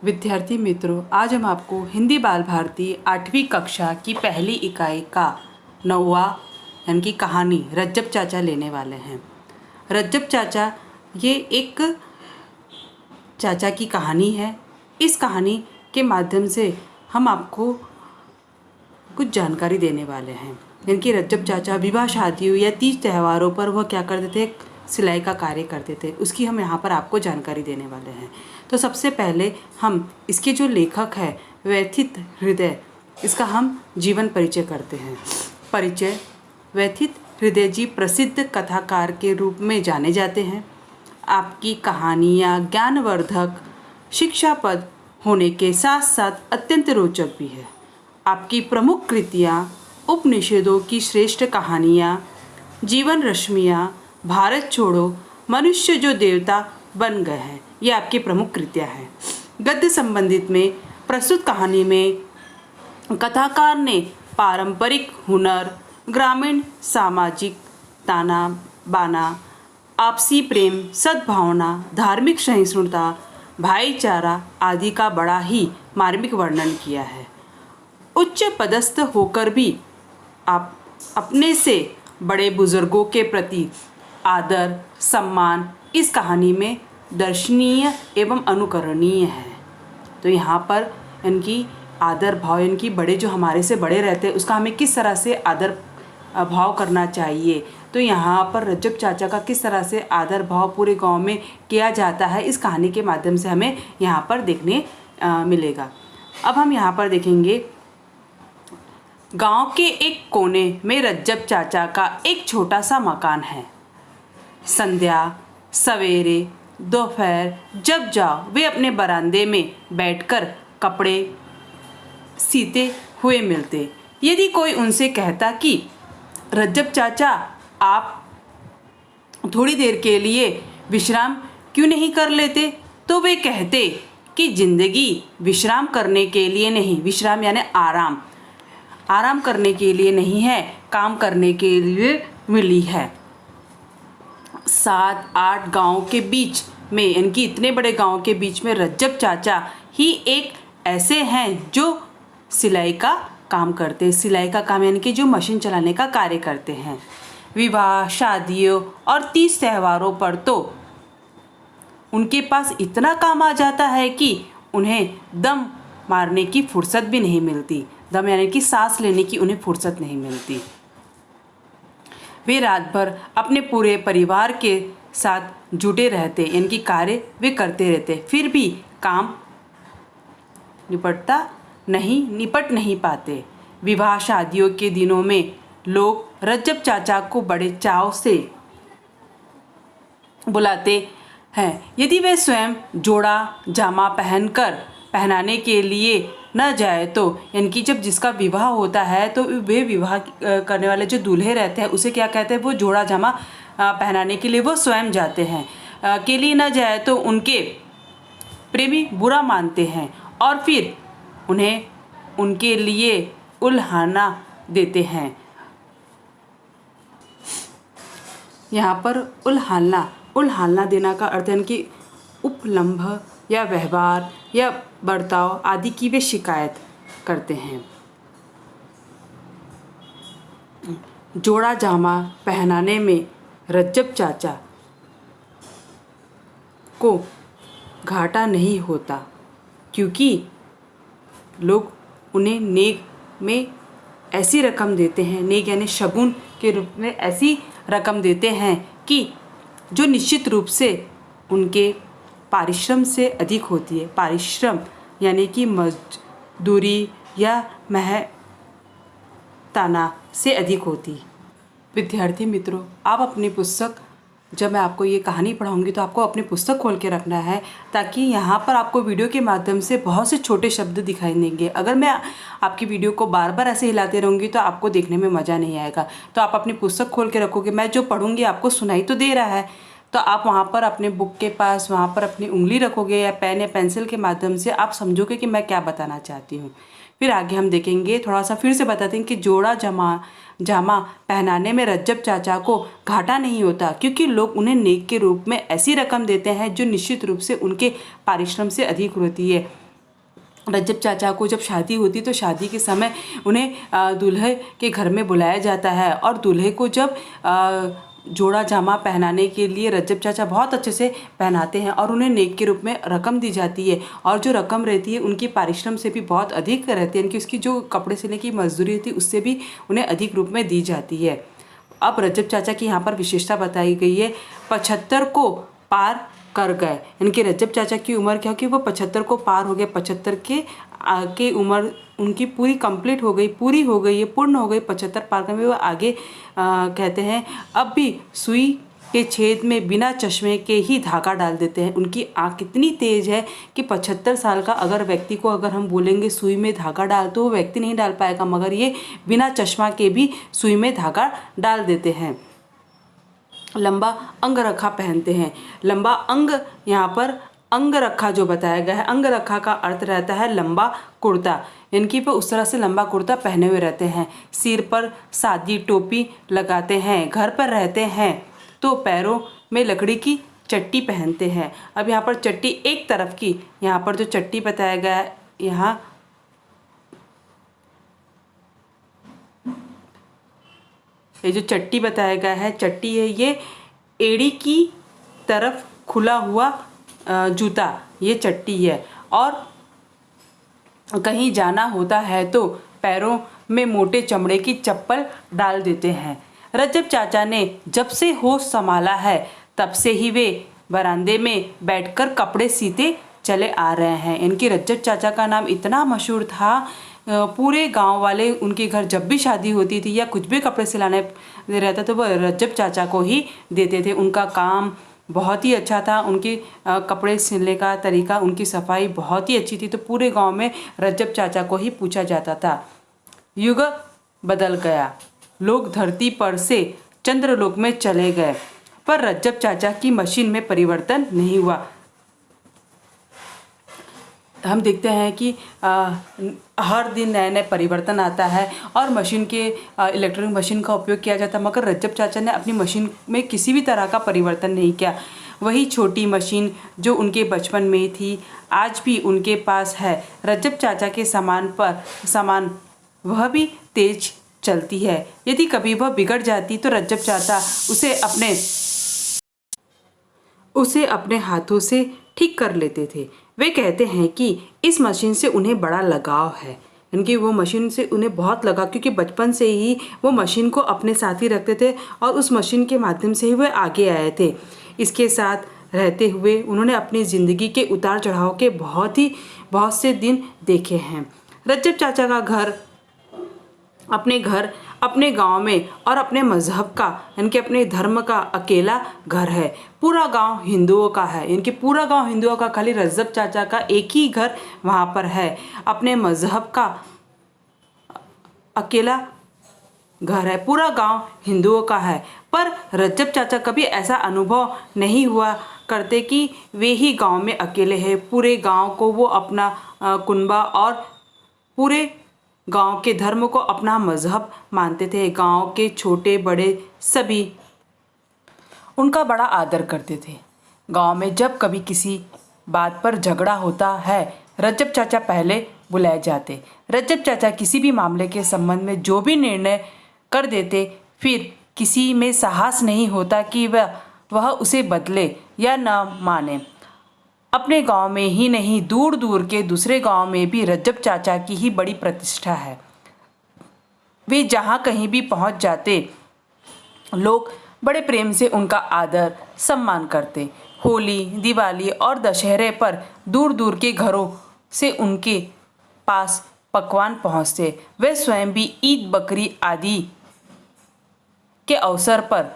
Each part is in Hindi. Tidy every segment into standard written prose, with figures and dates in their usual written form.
विद्यार्थी मित्रों, आज हम आपको हिंदी बाल भारती 8वीं कक्षा की पहली इकाई का 9वां यानी कि कहानी रज्जब चाचा लेने वाले हैं। रज्जब चाचा ये एक चाचा की कहानी है। इस कहानी के माध्यम से हम आपको कुछ जानकारी देने वाले हैं। यानी कि रज्जब चाचा विवाह, शादियों या तीज त्योहारों पर वह क्या करते थे, सिलाई का कार्य करते थे। उसकी हम यहाँ पर आपको जानकारी देने वाले हैं। तो सबसे पहले हम इसके जो लेखक है व्यथित हृदय, इसका हम जीवन परिचय करते हैं। परिचय: व्यथित हृदय जी प्रसिद्ध कथाकार के रूप में जाने जाते हैं। आपकी कहानियाँ ज्ञानवर्धक, शिक्षाप्रद होने के साथ साथ अत्यंत रोचक भी है। आपकी प्रमुख कृतियाँ उपनिषदों की श्रेष्ठ कहानियाँ, जीवन रश्मियाँ, भारत छोड़ो, मनुष्य जो देवता बन गए हैं, ये आपकी प्रमुख कृतियाँ हैं। गद्य संबंधित में प्रस्तुत कहानी में कथाकार ने पारंपरिक हुनर, ग्रामीण सामाजिक ताना बाना, आपसी प्रेम, सद्भावना, धार्मिक सहिष्णुता, भाईचारा आदि का बड़ा ही मार्मिक वर्णन किया है। उच्च पदस्थ होकर भी आप अपने से बड़े बुजुर्गों के प्रति आदर सम्मान इस कहानी में दर्शनीय एवं अनुकरणीय है। तो यहाँ पर इनकी आदर भाव, इनकी बड़े जो हमारे से बड़े रहते हैं उसका हमें किस तरह से आदर भाव करना चाहिए, तो यहाँ पर रज्जब चाचा का किस तरह से आदर भाव पूरे गांव में किया जाता है, इस कहानी के माध्यम से हमें यहाँ पर देखने मिलेगा। अब हम यहाँ पर देखेंगे, गांव के एक कोने में रज्जब चाचा का एक छोटा सा मकान है। संध्या, सवेरे, दोपहर जब जाओ वे अपने बरामदे में बैठकर कपड़े सीते हुए मिलते। यदि कोई उनसे कहता कि रज्जब चाचा आप थोड़ी देर के लिए विश्राम क्यों नहीं कर लेते, तो वे कहते कि जिंदगी विश्राम करने के लिए नहीं, विश्राम यानी आराम करने के लिए नहीं है, काम करने के लिए मिली है। 7-8 गांव के बीच में, इनकी इतने बड़े गांव के बीच में रज्जब चाचा ही एक ऐसे हैं जो सिलाई का काम करते हैं। सिलाई का काम यानी कि जो मशीन चलाने का कार्य करते हैं। विवाह, शादियों और तीज त्योहारों पर तो उनके पास इतना काम आ जाता है कि उन्हें दम मारने की फुर्सत भी नहीं मिलती। दम यानी कि सांस लेने की उन्हें फुर्सत नहीं मिलती। वे रात भर अपने पूरे परिवार के साथ जुटे रहते, इनकी कार्य वे करते रहते, फिर भी काम निपट नहीं पाते। विवाह शादियों के दिनों में लोग रज्जब चाचा को बड़े चाव से बुलाते हैं। यदि वे स्वयं जोड़ा जामा पहनाने के लिए न जाए तो, यानी कि जब जिसका विवाह होता है तो वे विवाह करने वाले जो दूल्हे रहते हैं उसे क्या कहते हैं, वो जोड़ा जामा पहनाने के लिए वो स्वयं जाते हैं। के लिए न जाए तो उनके प्रेमी बुरा मानते हैं और फिर उन्हें उनके लिए उल्हाना देते हैं। यहाँ पर उल्हाना देना का अर्थ है कि उपलम्भ या व्यवहार या बर्ताव आदि की वे शिकायत करते हैं। जोड़ा जामा पहनाने में रज्जब चाचा को घाटा नहीं होता, क्योंकि लोग उन्हें नेक में ऐसी रकम देते हैं, नेक यानी शगुन के रूप में ऐसी रकम देते हैं कि जो निश्चित रूप से उनके पारिश्रम से अधिक होती है। पारिश्रम यानी कि मजदूरी या मेहनताना से अधिक होती। विद्यार्थी मित्रों, आप अपनी पुस्तक, जब मैं आपको ये कहानी पढ़ाऊंगी तो आपको अपनी पुस्तक खोल के रखना है, ताकि यहाँ पर आपको वीडियो के माध्यम से बहुत से छोटे शब्द दिखाई देंगे। अगर मैं आपकी वीडियो को बार बार ऐसे हिलाते रहूँगी तो आपको देखने में मज़ा नहीं आएगा। तो आप अपनी पुस्तक खोल के रखोगे, मैं जो पढ़ूँगी आपको सुनाई तो दे रहा है, तो आप वहाँ पर अपने बुक के पास वहाँ पर अपनी उंगली रखोगे या पेन या पेंसिल के माध्यम से आप समझोगे कि मैं क्या बताना चाहती हूँ। फिर आगे हम देखेंगे, थोड़ा सा फिर से बताते हैं कि जोड़ा जामा पहनाने में रज्जब चाचा को घाटा नहीं होता, क्योंकि लोग उन्हें नेक के रूप में ऐसी रकम देते हैं जो निश्चित रूप से उनके पारिश्रम से अधिक होती है। रज्जब चाचा को जब शादी होती तो शादी के समय उन्हें दूल्हे के घर में बुलाया जाता है और दूल्हे को जब जोड़ा जामा पहनाने के लिए रज्जब चाचा बहुत अच्छे से पहनाते हैं और उन्हें नेक के रूप में रकम दी जाती है और जो रकम रहती है उनकी पारिश्रम से भी बहुत अधिक रहती है, इनकी उसकी जो कपड़े सिलने की मजदूरी होती है उससे भी उन्हें अधिक रूप में दी जाती है। अब रज्जब चाचा की यहाँ पर विशेषता बताई गई है, 75 को पार कर गए। इनके रज्जब चाचा की उम्र क्या, कि वो 75 को पार हो गए, 75 के उम्र उनकी पूरी कंप्लीट हो गई, पूरी हो गई है, पूर्ण हो गई, 75 पार करने में वो आगे कहते हैं अब भी सुई के छेद में बिना चश्मे के ही धागा डाल देते हैं। उनकी आँख इतनी तेज है कि 75 साल का अगर व्यक्ति को अगर हम बोलेंगे सुई में धागा डाल तो वो व्यक्ति नहीं डाल पाएगा, मगर ये बिना चश्मा के भी सुई में धागा डाल देते हैं। लंबा अंगरखा पहनते हैं। लंबा अंग, यहाँ पर अंगरखा जो बताया गया है, अंगरखा का अर्थ रहता है लंबा कुर्ता। इनकी पर उस तरह से लंबा कुर्ता पहने हुए रहते हैं। सिर पर सादी टोपी लगाते हैं। घर पर रहते हैं तो पैरों में लकड़ी की चट्टी पहनते हैं। अब यहाँ पर चट्टी एक तरफ की, यहाँ पर जो चट्टी बताया गया है, यहाँ ये जो चट्टी बताया गया है, चट्टी है ये एड़ी की तरफ खुला हुआ जूता, ये चट्टी है। और कहीं जाना होता है तो पैरों में मोटे चमड़े की चप्पल डाल देते हैं। रज्जब चाचा ने जब से होश संभाला है तब से ही वे बरामदे में बैठकर कपड़े सीते चले आ रहे हैं। इनके रज्जब चाचा का नाम इतना मशहूर था, पूरे गांव वाले उनके घर जब भी शादी होती थी या कुछ भी कपड़े सिलाने रहता तो वह रज्जब चाचा को ही देते थे। उनका काम बहुत ही अच्छा था, उनके कपड़े सिलने का तरीका, उनकी सफाई बहुत ही अच्छी थी, तो पूरे गांव में रज्जब चाचा को ही पूछा जाता था। युग बदल गया, लोग धरती पर से चंद्रलोक में चले गए, पर रज्जब चाचा की मशीन में परिवर्तन नहीं हुआ। हम देखते हैं कि हर दिन नए नए परिवर्तन आता है और मशीन के इलेक्ट्रॉनिक मशीन का उपयोग किया जाता है, मगर रज्जब चाचा ने अपनी मशीन में किसी भी तरह का परिवर्तन नहीं किया। वही छोटी मशीन जो उनके बचपन में थी आज भी उनके पास है। रज्जब चाचा के सामान वह भी तेज चलती है। यदि कभी वह बिगड़ जाती तो रज्जब चाचा उसे अपने हाथों से ठीक कर लेते थे। वे कहते हैं कि इस मशीन से उन्हें बड़ा लगाव है। इनकी वो मशीन से उन्हें बहुत लगा, क्योंकि बचपन से ही वो मशीन को अपने साथ ही रखते थे और उस मशीन के माध्यम से ही वे आगे आए थे। इसके साथ रहते हुए उन्होंने अपनी ज़िंदगी के उतार चढ़ाव के बहुत से दिन देखे हैं। रज्जब चाचा का घर, अपने गांव में और अपने मज़हब का, इनके अपने धर्म का अकेला घर है। पूरा गांव हिंदुओं का है, इनके पूरा गांव हिंदुओं का, खाली रज्जब चाचा का एक ही घर वहां पर है। अपने मज़हब का अकेला घर है, पूरा गांव हिंदुओं का है। पर रज्जब चाचा कभी ऐसा अनुभव नहीं हुआ करते कि वे ही गांव में अकेले हैं। पूरे गांव को वो अपना कुनबा और पूरे गांव के धर्म को अपना मजहब मानते थे। गांव के छोटे बड़े सभी उनका बड़ा आदर करते थे। गांव में जब कभी किसी बात पर झगड़ा होता है, रज्जब चाचा पहले बुलाए जाते। रज्जब चाचा किसी भी मामले के संबंध में जो भी निर्णय कर देते, फिर किसी में साहस नहीं होता कि वह उसे बदले या न माने। अपने गांव में ही नहीं, दूर दूर के दूसरे गांव में भी रज्जब चाचा की ही बड़ी प्रतिष्ठा है। वे जहां कहीं भी पहुंच जाते, लोग बड़े प्रेम से उनका आदर सम्मान करते। होली, दिवाली और दशहरे पर दूर दूर के घरों से उनके पास पकवान पहुंचते। वे स्वयं भी ईद, बकरी आदि के अवसर पर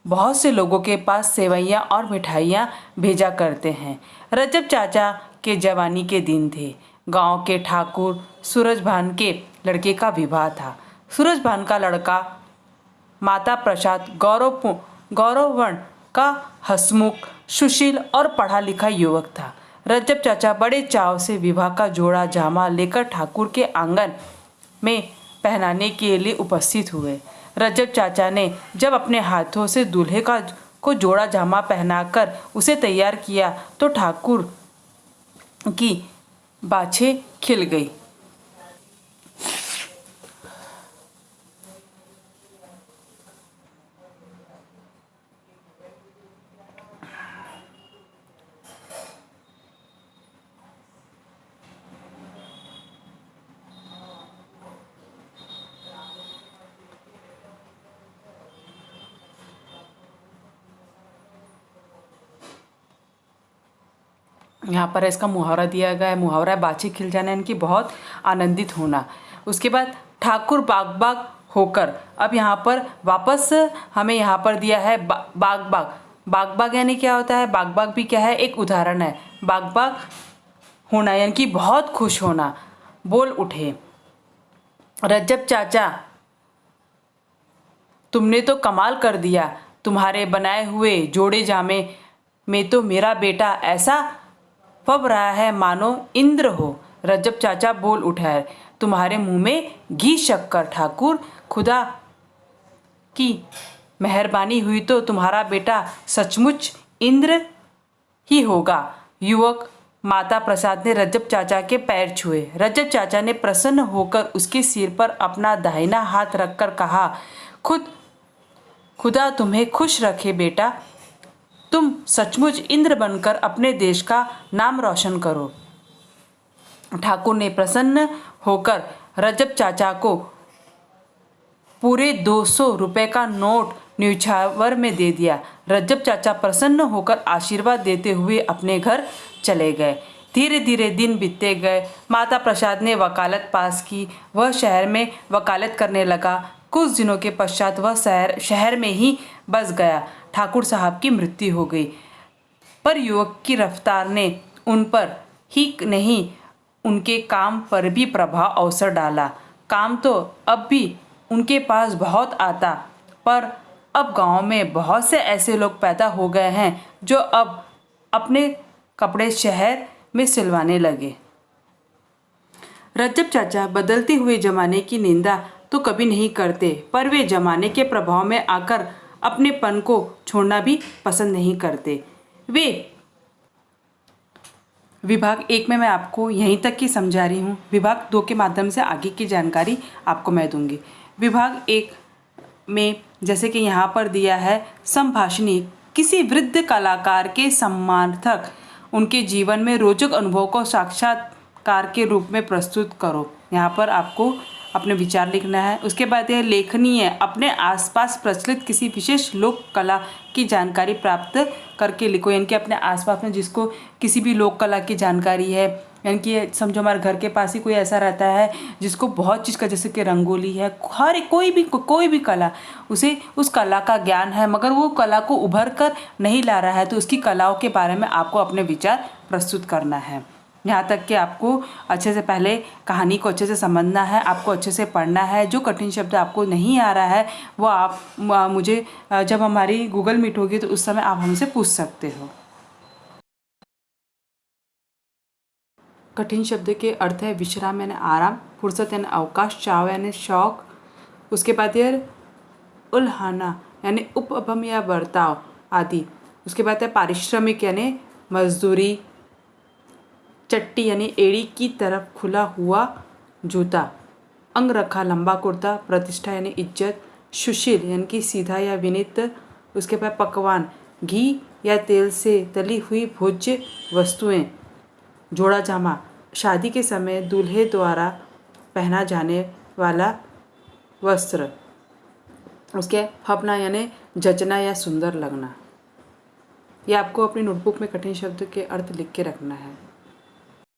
बहुत से लोगों के पास सेवइयाँ और मिठाइयाँ भेजा करते हैं। रज्जब चाचा के जवानी के दिन थे। गांव के ठाकुर सूरजभान के लड़के का विवाह था। सूरजभान का लड़का माता प्रसाद गौरवर्ण का हंसमुख, सुशील और पढ़ा लिखा युवक था। रज्जब चाचा बड़े चाव से विवाह का जोड़ा जामा लेकर ठाकुर के आंगन में पहनाने के लिए उपस्थित हुए। रज्जब चाचा ने जब अपने हाथों से दूल्हे को जोड़ा जामा पहनाकर उसे तैयार किया तो ठाकुर की बाछे खिल गई। यहाँ पर इसका मुहावरा दिया गया है। मुहावरा बाछी खिल जाना यानी कि बहुत आनंदित होना। उसके बाद ठाकुर बाग बाग होकर, अब यहाँ पर वापस हमें यहाँ पर दिया है बाग बाग। बाग बाग यानी क्या होता है? बाग बाग भी क्या है? एक उदाहरण है। बाग बाग होना यानी कि बहुत खुश होना। बोल उठे, रज्जब चाचा तुमने तो कमाल कर दिया। तुम्हारे बनाए हुए जोड़े जामे में तो मेरा बेटा ऐसा फब रहा है मानो इंद्र हो। रज्जब चाचा बोल उठा है, तुम्हारे मुंह में घी शक्कर। ठाकुर, खुदा की मेहरबानी हुई तो तुम्हारा बेटा सचमुच इंद्र ही होगा। युवक माता प्रसाद ने रज्जब चाचा के पैर छुए। रज्जब चाचा ने प्रसन्न होकर उसके सिर पर अपना दाहिना हाथ रखकर कहा, खुदा तुम्हें खुश रखे बेटा। तुम सचमुच इंद्र बनकर अपने देश का नाम रोशन करो। ठाकुर ने प्रसन्न होकर रज्जब चाचा को पूरे 200 रुपए का नोट न्यौछावर में दे दिया। रज्जब चाचा प्रसन्न होकर आशीर्वाद देते हुए अपने घर चले गए। धीरे धीरे दिन बीतते गए। माता प्रसाद ने वकालत पास की। वह शहर में वकालत करने लगा। कुछ दिनों के पश्चात वह शहर में ही बस गया। ठाकुर साहब की मृत्यु हो गई। पर युवक की रफ्तार ने उन पर ही नहीं, उनके काम पर भी प्रभाव अवसर डाला। काम तो अब भी उनके पास बहुत आता, पर अब गांव में बहुत से ऐसे लोग पैदा हो गए हैं जो अब अपने कपड़े शहर में सिलवाने लगे। रज्जब चाचा बदलते हुए जमाने की निंदा तो कभी नहीं करते, पर वे जमाने के प्रभाव में आकर अपनेपन को छोड़ना भी पसंद नहीं करते। वे विभाग 1 में मैं आपको यहीं तक की समझा रही हूँ। विभाग 2 के माध्यम से आगे की जानकारी आपको मैं दूंगी। विभाग 1 में जैसे कि यहाँ पर दिया है, संभाषणी किसी वृद्ध कलाकार के सम्मानार्थक उनके जीवन में रोचक अनुभव को साक्षात्कार के रूप में प्रस्तुत करो। यहाँ पर आपको अपने विचार लिखना है। उसके बाद यह लेखनीय अपने आसपास प्रचलित किसी विशेष लोक कला की जानकारी प्राप्त करके लिखो। यानी कि अपने आसपास में जिसको किसी भी लोक कला की जानकारी है, यानी कि समझो हमारे घर के पास ही कोई ऐसा रहता है जिसको बहुत चीज़ का, जैसे कि रंगोली है, हर कोई भी कला, उसे उस कला का ज्ञान है मगर वो कला को उभर कर नहीं ला रहा है, तो उसकी कलाओं के बारे में आपको अपने विचार प्रस्तुत करना है। यहाँ तक कि आपको अच्छे से पहले कहानी को अच्छे से समझना है, आपको अच्छे से पढ़ना है। जो कठिन शब्द आपको नहीं आ रहा है वो आप मुझे जब हमारी गूगल मीट होगी तो उस समय आप हमसे पूछ सकते हो। कठिन शब्द के अर्थ है विश्राम यानी आराम, फुर्सत यानी अवकाश, चाव यानी शौक, उसके बाद ये उल्हाना यानी उपभम या बर्ताव आदि। उसके बाद है पारिश्रमिक यानी मजदूरी, चट्टी यानी एड़ी की तरफ खुला हुआ जूता, अंगरखा लंबा कुर्ता, प्रतिष्ठा यानी इज्जत, सुशील यानी कि सीधा या विनीत। उसके बाद पकवान, घी या तेल से तली हुई भोज्य वस्तुएं, जोड़ा जामा, शादी के समय दूल्हे द्वारा पहना जाने वाला वस्त्र। उसके फपना यानी जचना या सुंदर लगना। यह आपको अपनी नोटबुक में कठिन शब्द के अर्थ लिख के रखना है।